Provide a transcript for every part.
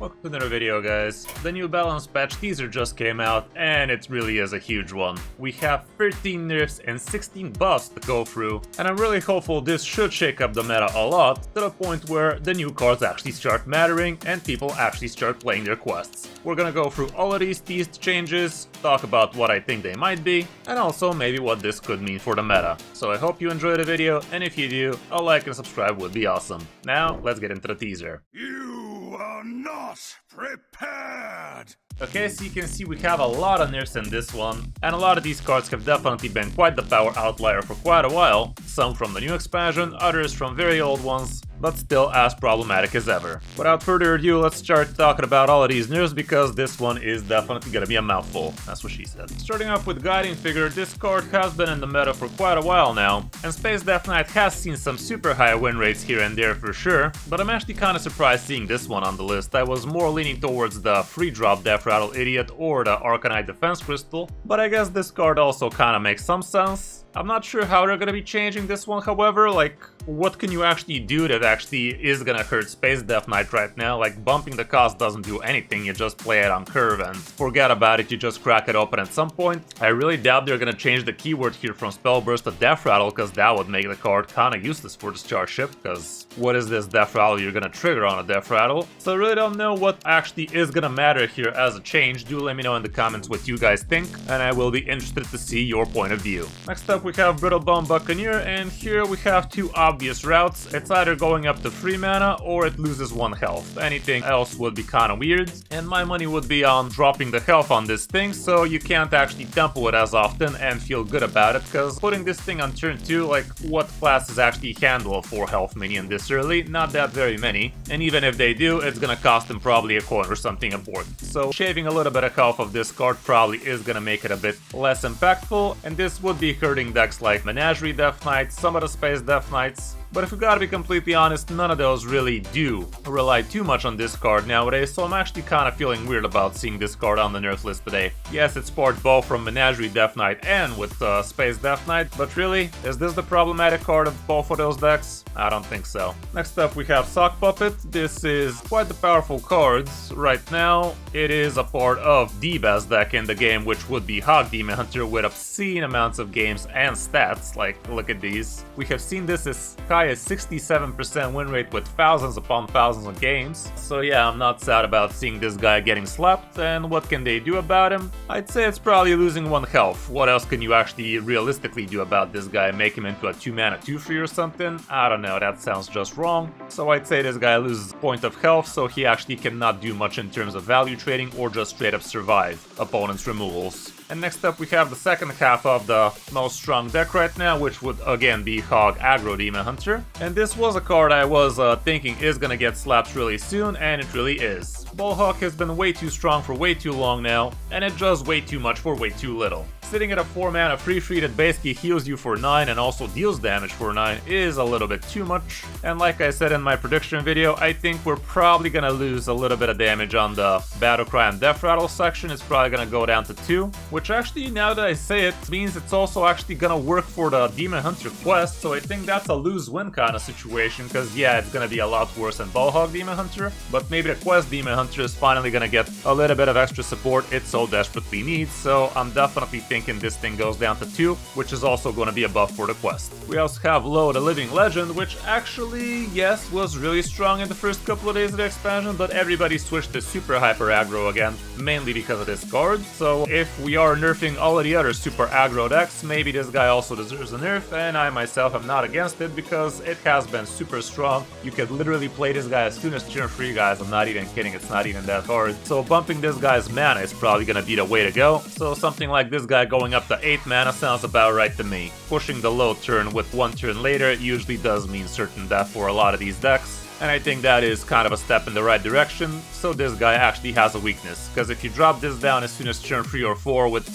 Welcome to another video, guys. The new balance patch teaser just came out, and it really is a huge one. We have 13 nerfs and 16 buffs to go through, and I'm really hopeful this should shake up the meta a lot, to the point where the new cards actually start mattering and people actually start playing their quests. We're gonna go through all of these teased changes, talk about what I think they might be, and also maybe what this could mean for the meta. So I hope you enjoyed the video, and if you do, a like and subscribe would be awesome. Now, let's get into the teaser. You are not prepared! Okay, so you can see we have a lot of nerfs in this one, and a lot of these cards have definitely been quite the power outlier for quite a while, some from the new expansion, others from very old ones, but still as problematic as ever. Without further ado, let's start talking about all of these nerfs, because this one is definitely gonna be a mouthful. That's what she said. Starting off with Guiding Figure, this card has been in the meta for quite a while now, and Space Death Knight has seen some super high win rates here and there for sure, but I'm actually kinda surprised seeing this one on the list. I was more leaning towards the free drop Death Rattle Idiot or the Arcanite Defense Crystal, but I guess this card also kinda makes some sense. I'm not sure how they're gonna be changing this one, however, like, what can you actually do that actually is gonna hurt Space Death Knight right now? Like, bumping the cost doesn't do anything, you just play it on curve and forget about it, you just crack it open at some point. I really doubt they're gonna change the keyword here from Spell Burst to Death Rattle, because that would make the card kinda useless for the Starship, because what is this Death Rattle you're gonna trigger on a Death Rattle? So I really don't know what actually is gonna matter here as a change. Do let me know in the comments what you guys think, and I will be interested to see your point of view. Next up we have Brittle Bone Buccaneer, and here we have two obvious routes. It's either going up to 3 mana or it loses 1 health. Anything else would be kinda weird, and my money would be on dropping the health on this thing so you can't actually tempo it as often and feel good about it, because putting this thing on turn 2, like, what classes actually handle a 4 health minion this early? Not that very many, and even if they do, it's gonna cost them probably a coin or something important. So shaving a little bit of health of this card probably is gonna make it a bit less impactful, and this would be hurting decks like Menagerie Death Knight, some of the Space Death Knights. But if we gotta be completely honest, none of those really do rely too much on this card nowadays, so I'm actually kinda feeling weird about seeing this card on the nerf list today. Yes, it's part both from Menagerie Death Knight and with Space Death Knight, but really, is this the problematic card of both of those decks? I don't think so. Next up we have Sock Puppet. This is quite the powerful cards. Right now, it is a part of the best deck in the game, which would be Hog Demon Hunter, with obscene amounts of games and stats. Like, look at these. We have seen this as high as 67% win rate with thousands upon thousands of games. So yeah, I'm not sad about seeing this guy getting slapped, and what can they do about him? I'd say it's probably losing 1 health. What else can you actually realistically do about this guy? Make him into a 2 mana 2/3 or something? I don't know, that sounds just wrong. So I'd say this guy loses a point of health, so he actually cannot do much in terms of value trading or just straight up survive opponents' removals. And next up we have the second half of the most strong deck right now, which would again be Hog Aggro Demon Hunter. And this was a card I was thinking is gonna get slapped really soon, and it really is. Bullhawk has been way too strong for way too long now, and it does way too much for way too little. Sitting at a 4 mana free that basically heals you for 9 and also deals damage for 9 is a little bit too much. And like I said in my prediction video, I think we're probably gonna lose a little bit of damage on the Battle Cry and Death Rattle section. It's probably gonna go down to 2, which actually, now that I say it, means it's also actually gonna work for the Demon Hunter quest, so I think that's a lose-win kind of situation, because yeah, it's gonna be a lot worse than Bullhawk Demon Hunter, but maybe the quest Demon Hunter is finally gonna get a little bit of extra support it so desperately needs, so I'm definitely thinking this thing goes down to 2, which is also going to be a buff for the quest. We also have Lo, the Living Legend, which actually, yes, was really strong in the first couple of days of the expansion, but everybody switched to super hyper aggro again, mainly because of this card. So if we are nerfing all of the other super aggro decks, maybe this guy also deserves a nerf, and I myself am not against it, because it has been super strong. You could literally play this guy as soon as turn 3, guys, I'm not even kidding, it's not even that hard. So bumping this guy's mana is probably going to be the way to go, so something like this guy going up to 8 mana sounds about right to me. Pushing the low turn with 1 turn later usually does mean certain death for a lot of these decks, and I think that is kind of a step in the right direction. So this guy actually has a weakness, because if you drop this down as soon as turn 3 or 4 with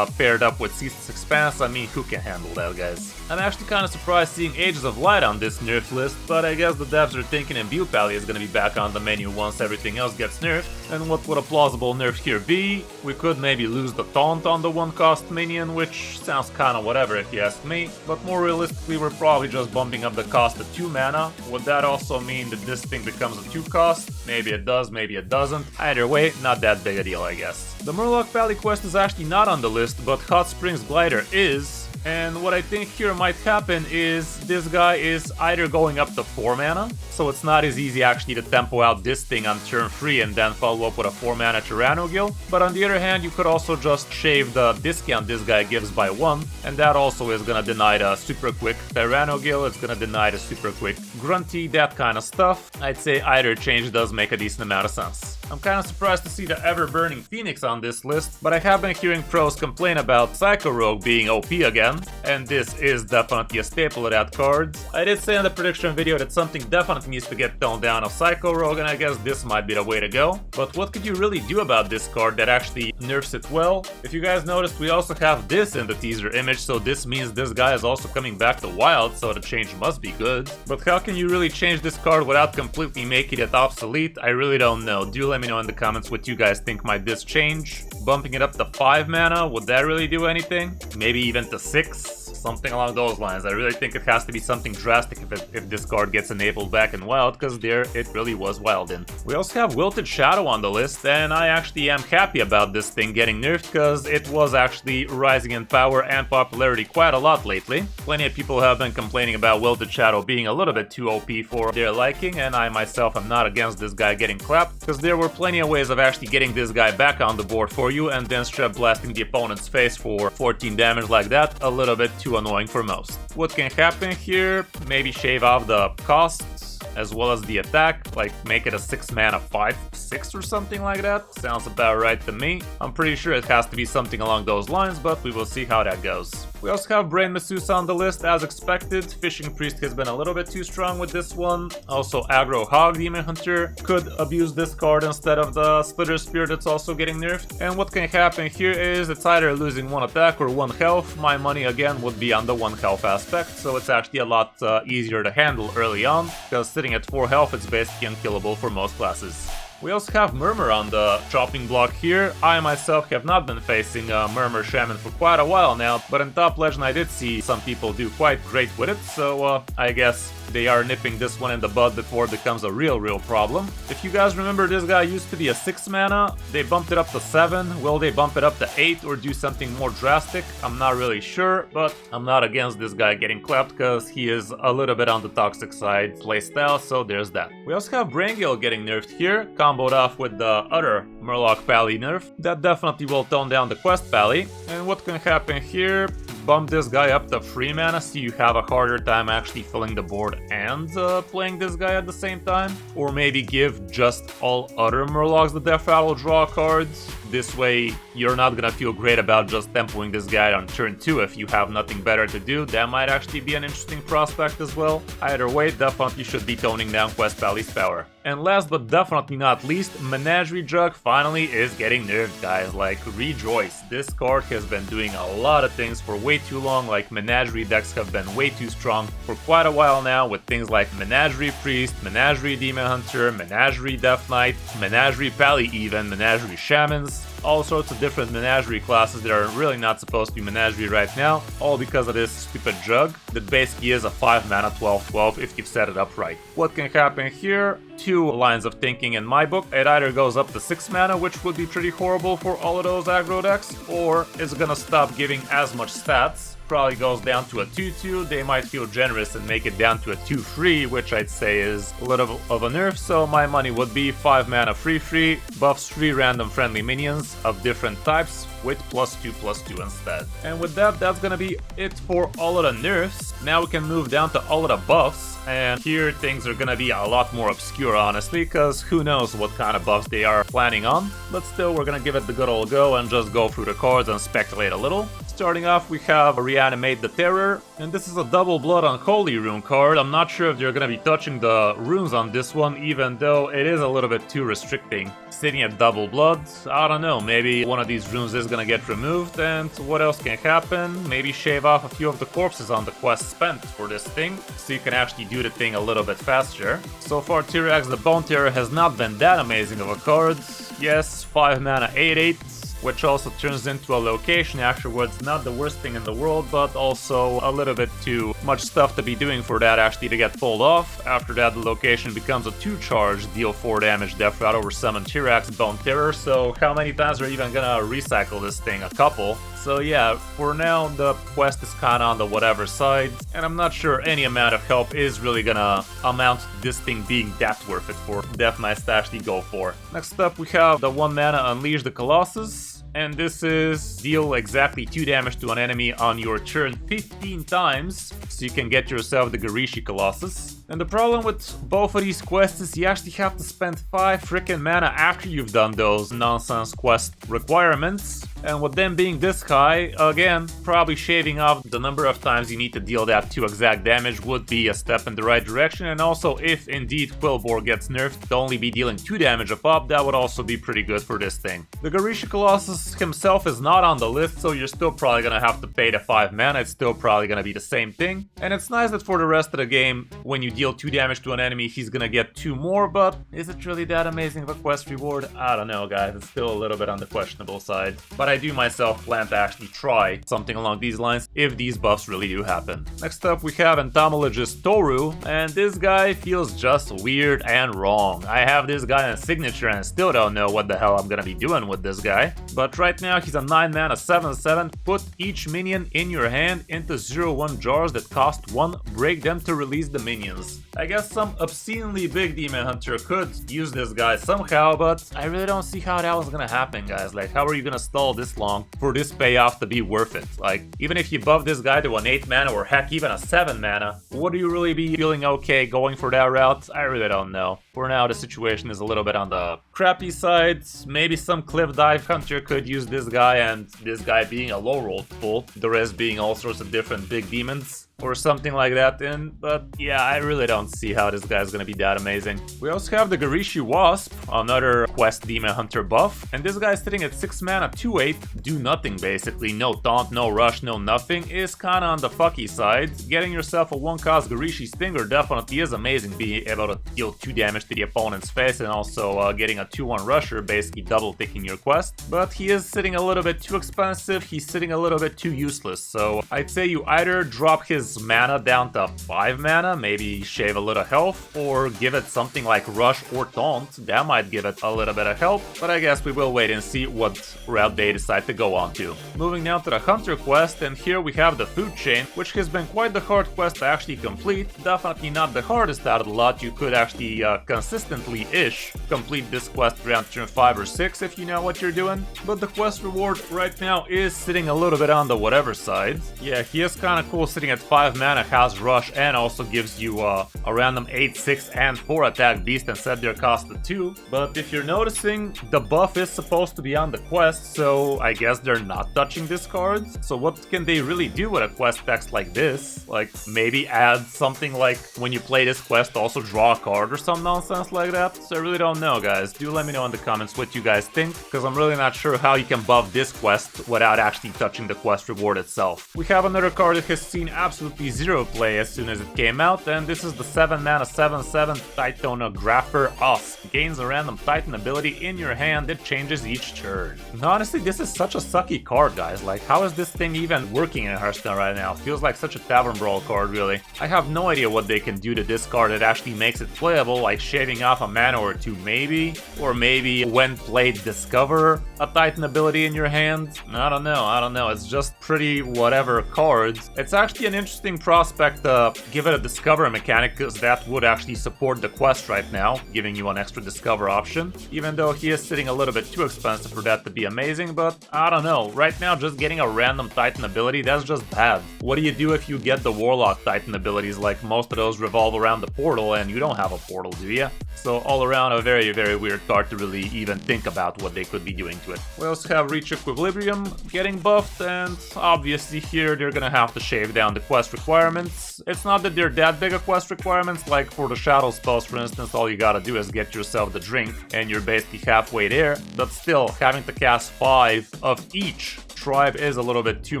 paired up with Ceaseless Expanse, I mean, who can handle that, guys? I'm actually kind of surprised seeing Ages of Light on this nerf list, but I guess the devs are thinking Imbue Pally is gonna be back on the menu once everything else gets nerfed. And what would a plausible nerf here be? We could maybe lose the Taunt on the 1-cost minion, which sounds kinda whatever if you ask me, but more realistically we're probably just bumping up the cost to 2 mana. Would that also mean that this thing becomes a 2-cost. Maybe it does, maybe it doesn't. Either way, not that big a deal, I guess. The Murloc Valley quest is actually not on the list, but Hot Springs Glider is. And what I think here might happen is this guy is either going up to 4 mana, so it's not as easy actually to tempo out this thing on turn 3 and then follow up with a 4 mana Tyrannogill, but on the other hand you could also just shave the discount this guy gives by 1, and that also is gonna deny the super quick Tyrannogill, it's gonna deny the super quick Grunty, that kind of stuff. I'd say either change does make a decent amount of sense. I'm kinda surprised to see the Ever-Burning Phoenix on this list, but I have been hearing pros complain about Psycho Rogue being OP again, and this is definitely a staple of that card. I did say in the prediction video that something definitely needs to get toned down of Psycho Rogue, and I guess this might be the way to go. But what could you really do about this card that actually nerfs it well? If you guys noticed, we also have this in the teaser image, so this means this guy is also coming back to Wild, so the change must be good. But how can you really change this card without completely making it obsolete? I really don't know. Do let me know in the comments what you guys think might this change. Bumping it up to 5 mana, would that really do anything? Maybe even to 6? Something along those lines. I really think it has to be something drastic if this card gets enabled back in Wild, because there it really was Wild in. We also have Wilted Shadow on the list, and I actually am happy about this thing getting nerfed, because it was actually rising in power and popularity quite a lot lately. Plenty of people have been complaining about Wilted Shadow being a little bit too OP for their liking, and I myself am not against this guy getting clapped, because there were plenty of ways of actually getting this guy back on the board for you, and then straight blasting the opponent's face for 14 damage like that, a little bit too annoying for most. What can happen here? Maybe shave off the costs as well as the attack, like make it a 6 mana 5/6 or something like that. Sounds about right to me. I'm pretty sure it has to be something along those lines, but we will see how that goes. We also have Brain Masseuse on the list as expected. Fishing Priest has been a little bit too strong with this one. Also Aggro Hog Demon Hunter could abuse this card instead of the Splitter Spear that's also getting nerfed. And what can happen here is it's either losing 1 attack or 1 health. My money again would be on the 1 health aspect, so it's actually a lot easier to handle early on, because sitting at 4 health it's basically unkillable for most classes. We also have Murmur on the chopping block here. I myself have not been facing a Murmur Shaman for quite a while now, but in Top Legend I did see some people do quite great with it, so I guess they are nipping this one in the bud before it becomes a real problem. If you guys remember, this guy used to be a 6 mana, they bumped it up to 7, will they bump it up to 8 or do something more drastic? I'm not really sure, but I'm not against this guy getting clapped because he is a little bit on the toxic side playstyle, so there's that. We also have Braingill getting nerfed here, comboed off with the other Murloc Valley nerf. That definitely will tone down the Quest Valley. And what can happen here? Bump this guy up to 3 mana so you have a harder time actually filling the board and playing this guy at the same time. Or maybe give just all other Murlocs the Death Rattle draw cards. This way you're not gonna feel great about just tempoing this guy on turn 2 if you have nothing better to do. That might actually be an interesting prospect as well. Either way, definitely should be toning down Quest Valley's power. And last but definitely not least, Menagerie Jug finally is getting nerfed, guys. Like, rejoice. This card has been doing a lot of things for way too long. Like, Menagerie decks have been way too strong for quite a while now, with things like Menagerie Priest, Menagerie Demon Hunter, Menagerie Death Knight, Menagerie Pally even, Menagerie Shamans. All sorts of different Menagerie classes that are really not supposed to be Menagerie right now, all because of this stupid Jug that basically is a 5 mana 12/12 if you've set it up right. What can happen here? 2 lines of thinking in my book. It either goes up to 6 mana, which would be pretty horrible for all of those aggro decks, or it's gonna stop giving as much stats. Probably goes down to a 2/2, they might feel generous and make it down to a 2/3, which I'd say is a little of a nerf, so my money would be 5 mana 3/3, buffs 3 random friendly minions of different types with +2/+2 instead. And with that, that's gonna be it for all of the nerfs. Now we can move down to all of the buffs, and here things are gonna be a lot more obscure honestly, because who knows what kind of buffs they are planning on. But still, we're gonna give it the good old go and just go through the cards and speculate a little. Starting off, we have Reanimate the Terror, and this is a double blood Unholy rune card. I'm not sure if they're gonna be touching the runes on this one, even though it is a little bit too restricting. Sitting at double blood, I don't know, maybe one of these runes is gonna get removed, and what else can happen? Maybe shave off a few of the corpses on the quest spent for this thing, so you can actually do the thing a little bit faster. So far, Tyrax the Bone Terror has not been that amazing of a card. Yes, 5 mana 8/8. which also turns into a location afterwards. Not the worst thing in the world, but also a little bit too much stuff to be doing for that actually to get pulled off. After that, the location becomes a 2-charge, deal 4 damage, death route over summon T-Rex, Bone Terror. So how many times are you even gonna recycle this thing? A couple. So yeah, for now the quest is kinda on the whatever side, and I'm not sure any amount of help is really gonna amount to this thing being that worth it for Death Knights to actually go for. Next up we have the 1 mana Unleash the Colossus. And this is deal exactly 2 damage to an enemy on your turn 15 times, so you can get yourself the Garishi Colossus. And the problem with both of these quests is you actually have to spend 5 frickin' mana after you've done those nonsense quest requirements. And with them being this high, again, probably shaving off the number of times you need to deal that 2 exact damage would be a step in the right direction. And also, if indeed Quillbore gets nerfed to only be dealing 2 damage a pop, that would also be pretty good for this thing. The Garishi Colossus himself is not on the list, so you're still probably gonna have to pay the 5 mana. It's still probably gonna be the same thing. And it's nice that for the rest of the game, when you deal 2 damage to an enemy, he's gonna get 2 more, but is it really that amazing of a quest reward? I don't know, guys. It's still a little bit on the questionable side. But I do myself plan to actually try something along these lines if these buffs really do happen. Next up we have Entomologist Toru, and this guy feels just weird and wrong. I have this guy in signature and still don't know what the hell I'm gonna be doing with this guy. But right now he's a 9 mana 7/7, put each minion in your hand into 0/1 jars that cost 1, break them to release the minions. I guess some obscenely big demon hunter could use this guy somehow, but I really don't see how that was gonna happen, guys. Like, how are you gonna stall this long for this payoff to be worth it? Like, even if you buff this guy to an 8 mana or heck even a 7 mana, would you really be feeling okay going for that route? I really don't know. For now, the situation is a little bit on the crappy side. Maybe some cliff dive hunter could use this guy, and this guy being a low roll pull, the rest being all sorts of different big demons or something like that but yeah, I really don't see how this guy's gonna be that amazing. We also have the Garishi Wasp, another quest demon hunter buff, and this guy's sitting at 6 mana 2/8, do nothing basically, no taunt, no rush, no nothing, is kinda on the fucky side. Getting yourself a 1-cost Garishi Stinger definitely is amazing, being able to deal 2 damage to the opponent's face and also getting a 2/1 rusher, basically double ticking your quest. But he is sitting a little bit too expensive, he's sitting a little bit too useless, so I'd say you either drop his mana down to 5 mana, maybe shave a little health, or give it something like rush or taunt. That might give it a little bit of help, but I guess we will wait and see what route they decide to go on to. Moving now to the hunter quest, and here we have the food chain, which has been quite the hard quest to actually complete. Definitely not the hardest out of the lot. You could actually consistently-ish complete this quest around turn 5 or 6 if you know what you're doing, but the quest reward right now is sitting a little bit on the whatever side. Yeah, he is kind of cool sitting at 5 mana, has rush, and also gives you a random 8, 6, and 4 attack beast and set their cost to 2. But if you're noticing, the buff is supposed to be on the quest, so I guess they're not touching this card. So what can they really do with a quest text like this? Like, maybe add something like, when you play this quest, also draw a card or some nonsense like that? So I really don't know, guys. Do let me know in the comments what you guys think, because I'm really not sure how you can buff this quest without actually touching the quest reward itself. We have another card that has seen absolutely zero play as soon as it came out, and this is the 7 mana 7/7 Titanographer Us. Gains a random Titan ability in your hand that changes each turn. And honestly, this is such a sucky card, guys. Like, how is this thing even working in Hearthstone right now? Feels like such a Tavern Brawl card, really. I have no idea what they can do to this card that actually makes it playable, like shaving off a mana or 2 maybe, or maybe when played discover a Titan ability in your hand. I don't know, it's just pretty whatever cards. It's actually an interesting prospect to give it a discover mechanic, because that would actually support the quest right now, giving you an extra discover option, even though he is sitting a little bit too expensive for that to be amazing. But I don't know, right now just getting a random Titan ability, that's just bad. What do you do if you get the Warlock Titan abilities? Like, most of those revolve around the portal, and you don't have a portal, do you? So all around a very, very weird card to really even think about what they could be doing to it. We also have Reach Equilibrium getting buffed, and obviously here they're gonna have to shave down the quest requirements. It's not that they're that big of quest requirements, like for the Shadow spells for instance, all you gotta do is get yourself the drink and you're basically halfway there, but still, having to cast 5 of each tribe is a little bit too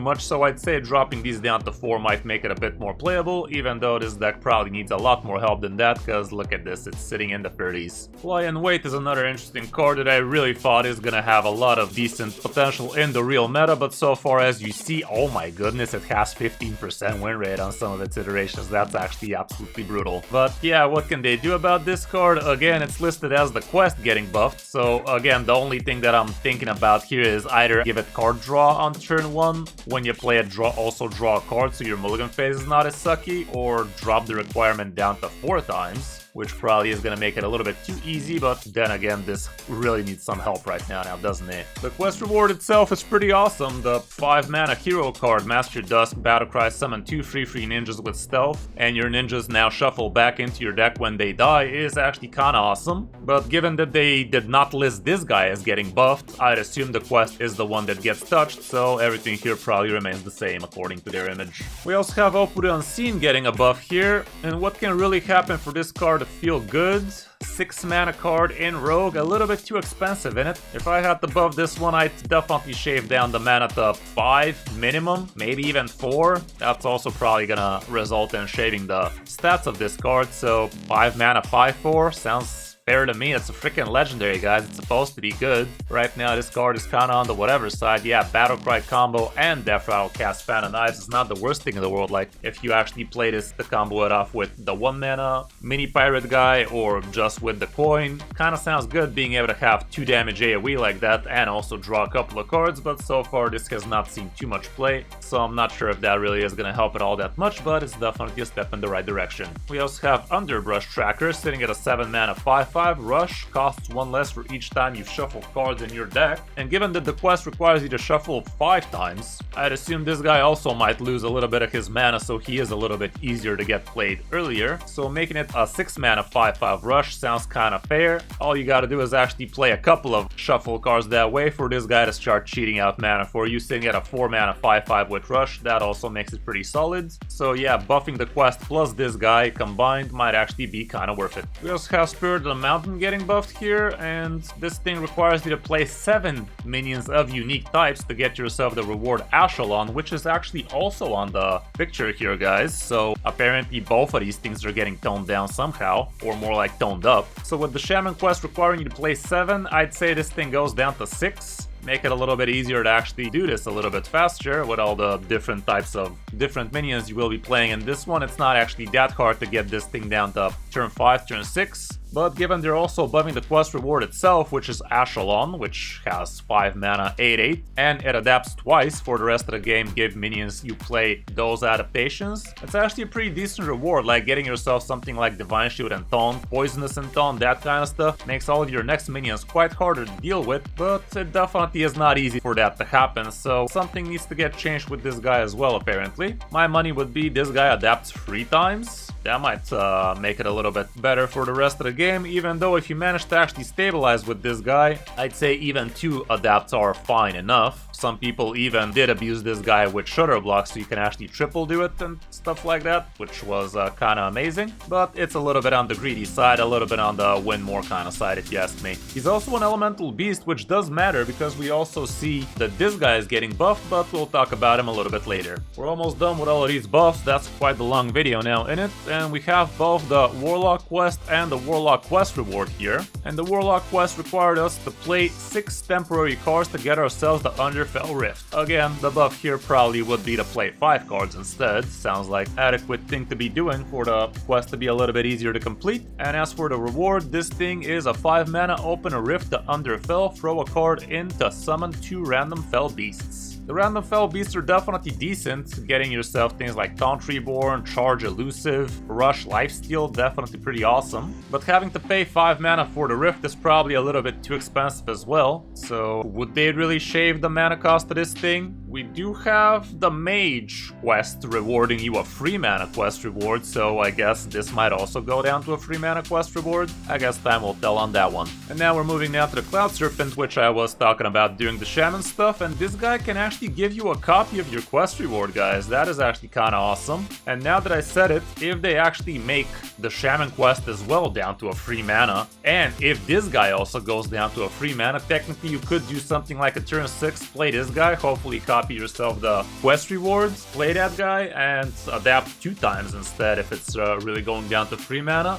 much, so I'd say dropping these down to 4 might make it a bit more playable, even though this deck probably needs a lot more help than that, because look at this, it's sitting in the 30s. Fly and Wait is another interesting card that I really thought is gonna have a lot of decent potential in the real meta, but so far as you see, oh my goodness, it has 15% win rate on some of its iterations. That's actually absolutely brutal. But yeah, what can they do about this card? Again, it's listed as the quest getting buffed, so again, the only thing that I'm thinking about here is either give it card draw on turn 1, when you play it also draw a card so your mulligan phase is not as sucky, or drop the requirement down to 4 times, which probably is going to make it a little bit too easy, but then again, this really needs some help right now, doesn't it? The quest reward itself is pretty awesome. The 5-mana hero card, Master Dusk, Battlecry, summon 2 free ninjas with stealth, and your ninjas now shuffle back into your deck when they die, is actually kinda awesome. But given that they did not list this guy as getting buffed, I'd assume the quest is the one that gets touched, so everything here probably remains the same according to their image. We also have Opuri Unseen getting a buff here, and what can really happen for this card to feel good? 6-mana card in Rogue, a little bit too expensive in it. If I had to buff this one, I'd definitely shave down the mana to 5 minimum, maybe even 4. That's also probably gonna result in shaving the stats of this card, so 5 mana 5/4 sounds fair to me. It's a freaking legendary, guys. It's supposed to be good. Right now, this card is kind of on the whatever side. Yeah, Battlecry combo and Death Rattle cast Fan of Knives is not the worst thing in the world. Like, if you actually play this to combo it off with the 1-mana mini pirate guy or just with the coin, kind of sounds good being able to have 2 damage AoE like that and also draw a couple of cards, but so far this has not seen too much play, so I'm not sure if that really is going to help it all that much, but it's definitely a step in the right direction. We also have Underbrush Tracker sitting at a 7-mana 5/5. Rush, costs 1 less for each time you shuffle cards in your deck, and given that the quest requires you to shuffle 5 times, I'd assume this guy also might lose a little bit of his mana, so he is a little bit easier to get played earlier, so making it a 6-mana 5/5 rush sounds kinda fair. All you gotta do is actually play a couple of shuffle cards that way for this guy to start cheating out mana for you, sitting at a 4-mana 5/5 with rush. That also makes it pretty solid, so yeah, buffing the quest plus this guy combined might actually be kinda worth it. We also have Spirit of the Mountain getting buffed here, and this thing requires you to play 7 minions of unique types to get yourself the reward Ashelon, which is actually also on the picture here, guys. So apparently both of these things are getting toned down somehow, or more like toned up. So with the Shaman quest requiring you to play 7, I'd say this thing goes down to 6. Make it a little bit easier to actually do this a little bit faster with all the different types of different minions you will be playing in this one. It's not actually that hard to get this thing down to turn 5, turn 6. But given they're also buffing the quest reward itself, which is Ashelon, which has 5 mana 8/8, and it adapts twice for the rest of the game, give minions you play those adaptations, it's actually a pretty decent reward, like getting yourself something like Divine Shield and Taunt, Poisonous and Taunt, that kind of stuff, makes all of your next minions quite harder to deal with, but it definitely is not easy for that to happen, so something needs to get changed with this guy as well, apparently. My money would be this guy adapts 3 times. That might make it a little bit better for the rest of the game, even though if you manage to actually stabilize with this guy, I'd say even 2 adapts are fine enough. Some people even did abuse this guy with shutter blocks, so you can actually triple do it and stuff like that, which was kind of amazing. But it's a little bit on the greedy side, a little bit on the win more kind of side, if you ask me. He's also an elemental beast, which does matter because we also see that this guy is getting buffed, but we'll talk about him a little bit later. We're almost done with all of these buffs. That's quite the long video now in it, and we have both the Warlock quest and the Warlock quest reward here. And the Warlock quest required us to play 6 temporary cards to get ourselves the Underfell Rift. Again, the buff here probably would be to play 5 cards instead. Sounds like adequate thing to be doing for the quest to be a little bit easier to complete. And as for the reward, this thing is a 5 mana open a rift to Underfell, throw a card in to summon 2 random fell beasts. The random fell beasts are definitely decent, getting yourself things like Taunt Reborn, Charge Elusive, Rush Lifesteal, definitely pretty awesome. But having to pay 5 mana for the rift is probably a little bit too expensive as well. So would they really shave the mana cost of this thing? We do have the Mage quest rewarding you a free mana quest reward, so I guess this might also go down to a free mana quest reward. I guess time will tell on that one. And now we're moving down to the Cloud Serpent, which I was talking about doing the Shaman stuff, and this guy can actually give you a copy of your quest reward, guys. That is actually kind of awesome. And now that I said it, if they actually make the Shaman quest as well down to a free mana, and if this guy also goes down to a free mana, technically you could do something like a turn 6, play this guy, hopefully copy copy yourself the quest rewards, play that guy, and adapt 2 times instead if it's really going down to 3 mana.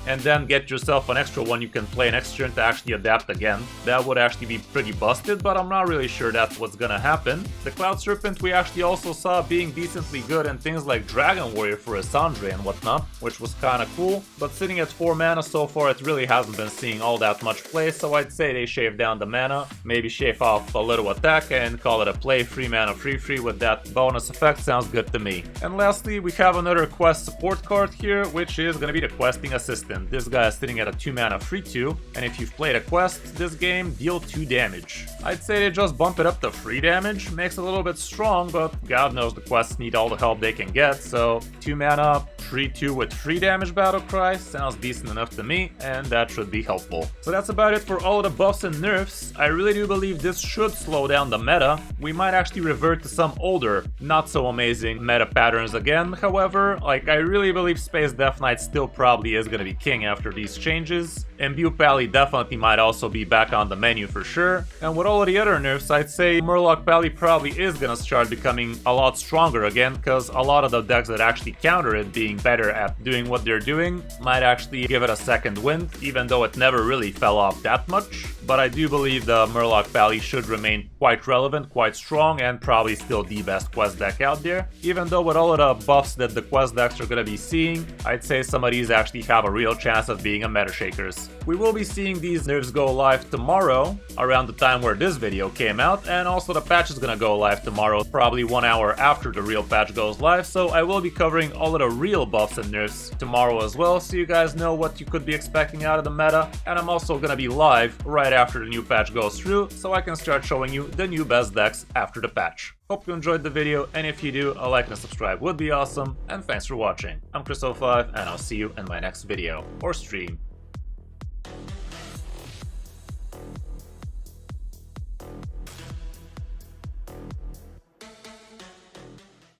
And then get yourself an extra one you can play next turn to actually adapt again. That would actually be pretty busted, but I'm not really sure that's what's gonna happen. The Cloud Serpent we actually also saw being decently good in things like Dragon Warrior for Asandre and whatnot, which was kinda cool. But sitting at 4 mana so far, it really hasn't been seeing all that much play, so I'd say they shave down the mana, maybe shave off a little attack and call it a play. 3 mana free with that bonus effect sounds good to me. And lastly, we have another quest support card here, which is gonna be the Questing Assistant. This guy is sitting at a 2 mana 3/2, and if you've played a quest this game, deal 2 damage. I'd say they just bump it up to 3 damage, makes it a little bit strong, but god knows the quests need all the help they can get, so 2 mana 3/2 with 3 damage battle cry sounds decent enough to me, and that should be helpful. So that's about it for all of the buffs and nerfs. I really do believe this should slow down the meta. We might actually revert to some older, not so amazing meta patterns again. However, like, I really believe Space Death Knight still probably is gonna be king after these changes. Imbue Pally definitely might also be back on the menu for sure. And with all of the other nerfs, I'd say Murloc Pally probably is gonna start becoming a lot stronger again, because a lot of the decks that actually counter it being better at doing what they're doing might actually give it a second wind, even though it never really fell off that much. But I do believe the Murloc Pally should remain quite relevant, quite strong, and probably still the best quest deck out there. Even though with all of the buffs that the quest decks are gonna be seeing, I'd say some of these actually have a real chance of being a meta shakers. We will be seeing these nerfs go live tomorrow, around the time where this video came out, and also the patch is gonna go live tomorrow, probably 1 hour after the real patch goes live, so I will be covering all of the real buffs and nerfs tomorrow as well, so you guys know what you could be expecting out of the meta. And I'm also gonna be live right after the new patch goes through, so I can start showing you the new best decks after the patch. Hope you enjoyed the video, and if you do, a like and a subscribe would be awesome, and thanks for watching. I'm Kris05, and I'll see you in my next video, or stream.